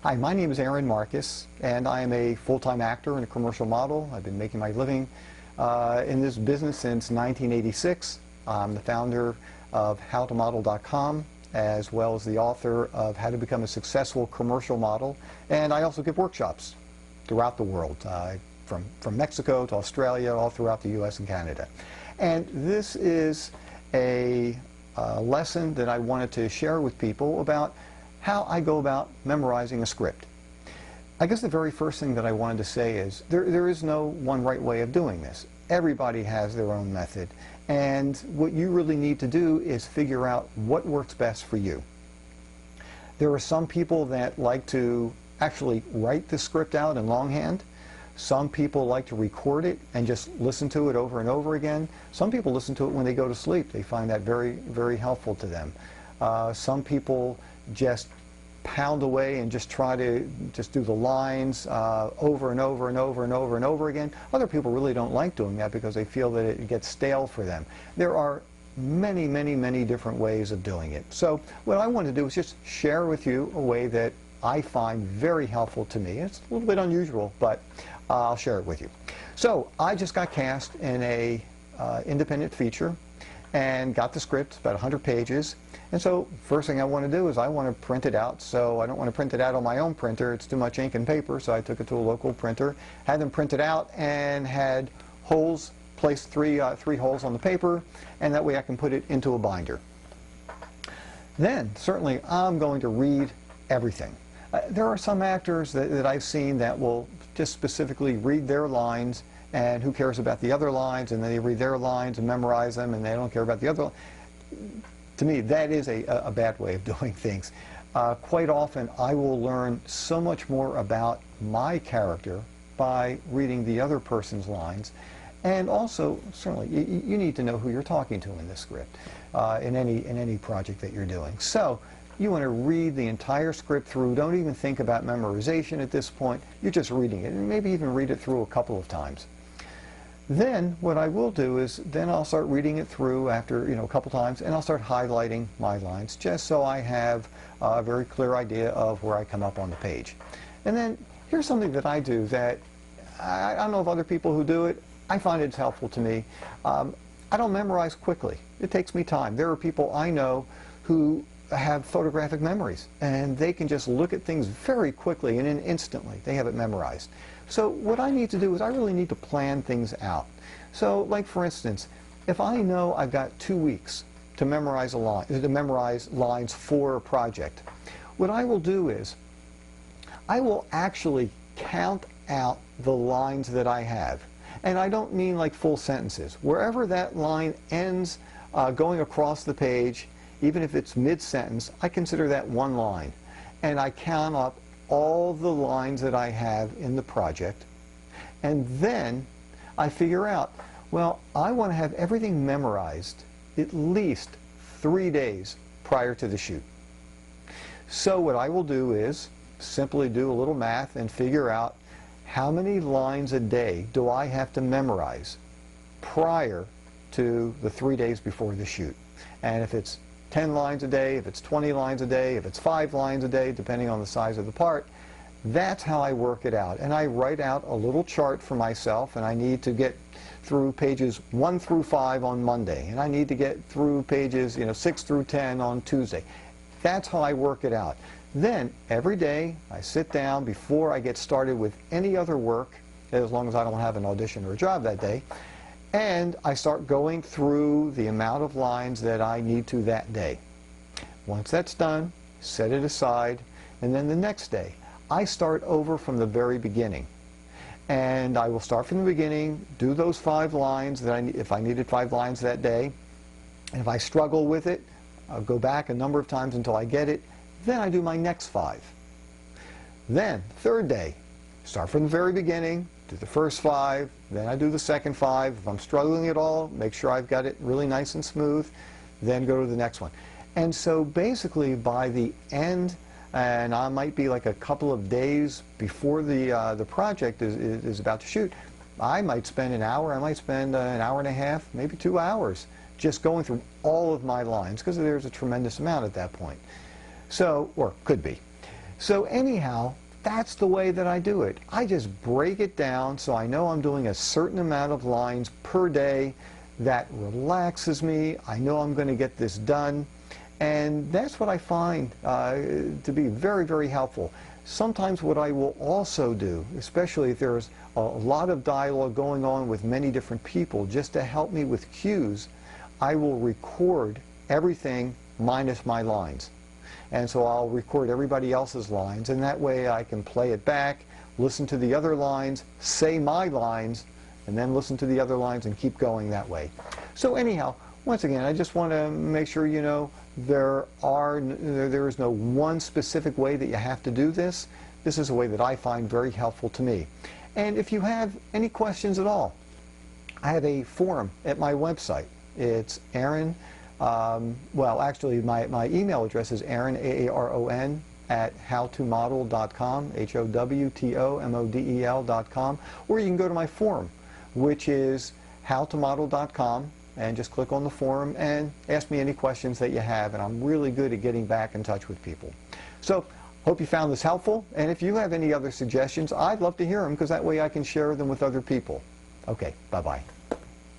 Hi, my name is Aaron Marcus, and I am a full-time actor and a commercial model. I've been making my living in this business since 1986. I'm the founder of HowToModel.com, as well as the author of How to Become a Successful Commercial Model, and I also give workshops throughout the world, from Mexico to Australia, all throughout the U.S. and Canada. And this is a lesson that I wanted to share with people about how I go about memorizing a script. I guess the very first thing that I wanted to say is there is no one right way of doing this. Everybody has their own method, and what you really need to do is figure out what works best for you. There are some people that like to actually write the script out in longhand. Some people like to record it and just listen to it over and over again. Some people listen to it when they go to sleep. They find that very, very helpful to them. Some people just pound away and just try to just do the lines over and over and over and over and over again. Other people really don't like doing that because they feel that it gets stale for them. There are many, many, many different ways of doing it. So what I want to do is just share with you a way that I find very helpful to me. It's a little bit unusual, but I'll share it with you. So I just got cast in a independent feature and got the script, about 100 pages. And so first thing I want to do is I want to print it out. So I don't want to print it out on my own printer. It's too much ink and paper. So I took it to a local printer, had them print it out, and had holes, placed three holes on the paper, and that way I can put it into a binder. Then certainly I'm going to read everything. There are some actors that I've seen that will just specifically read their lines, and who cares about the other lines, and they read their lines and memorize them, and they don't care about the other. To me, that is a bad way of doing things. Quite often, I will learn so much more about my character by reading the other person's lines. And also, certainly, you need to know who you're talking to in this script, in any project that you're doing. So you want to read the entire script through. Don't even think about memorization at this point. You're just reading it, and maybe even read it through a couple of times. Then what I will do is then I'll start reading it through after a couple times, and I'll start highlighting my lines just so I have a very clear idea of where I come up on the page. And then here's something that I do that I don't know of other people who do it. I find it's helpful to me. I don't memorize quickly. It takes me time. There are people I know who have photographic memories, and they can just look at things very quickly and then instantly they have it memorized. So what I need to do is I really need to plan things out. So like for instance, if I know I've got 2 weeks to memorize lines for a project, what I will do is I will actually count out the lines that I have. And I don't mean like full sentences. Wherever that line ends going across the page, even if it's mid-sentence, I consider that one line. And I count up all the lines that I have in the project. And then I figure out, well, I want to have everything memorized at least 3 days prior to the shoot. So what I will do is simply do a little math and figure out how many lines a day do I have to memorize prior to the 3 days before the shoot. And if it's 10 lines a day, if it's 20 lines a day, if it's 5 lines a day, depending on the size of the part, that's how I work it out. And I write out a little chart for myself, and I need to get through pages 1 through 5 on Monday, and I need to get through pages 6 through 10 on Tuesday. That's how I work it out. Then every day I sit down before I get started with any other work, as long as I don't have an audition or a job that day, and I start going through the amount of lines that I need to that day. Once that's done, set it aside, and then the next day I start over from the very beginning. And I will start from the beginning, do those 5 lines that if I needed 5 lines that day. And if I struggle with it, I'll go back a number of times until I get it. Then I do my next 5. Then, third day, start from the very beginning, do the first 5, then I do the second 5. If I'm struggling at all, make sure I've got it really nice and smooth, then go to the next one. And so basically by the end, and I might be like a couple of days before the project is about to shoot, I might spend an hour, I might spend an hour and a half, maybe 2 hours, just going through all of my lines, because there's a tremendous amount at that point. So, or could be. So anyhow, that's the way that I do it. I just break it down so I know I'm doing a certain amount of lines per day. That relaxes me. I know I'm going to get this done. And that's what I find to be very, very helpful. Sometimes what I will also do, especially if there's a lot of dialogue going on with many different people, just to help me with cues, I will record everything minus my lines. And so I'll record everybody else's lines, and that way I can play it back, listen to the other lines, say my lines, and then listen to the other lines and keep going that way. So anyhow, once again, I just want to make sure you know there is no one specific way that you have to do this. This is a way that I find very helpful to me. And if you have any questions at all, I have a forum at my website. It's Aaron, well actually my email address is Aaron, A-A-R-O-N, at howtomodel.com, HOWTOMODEL.com, or you can go to my forum, which is howtomodel.com, and just click on the forum and ask me any questions that you have, and I'm really good at getting back in touch with people. So, hope you found this helpful, and if you have any other suggestions, I'd love to hear them, because that way I can share them with other people. Okay, bye-bye.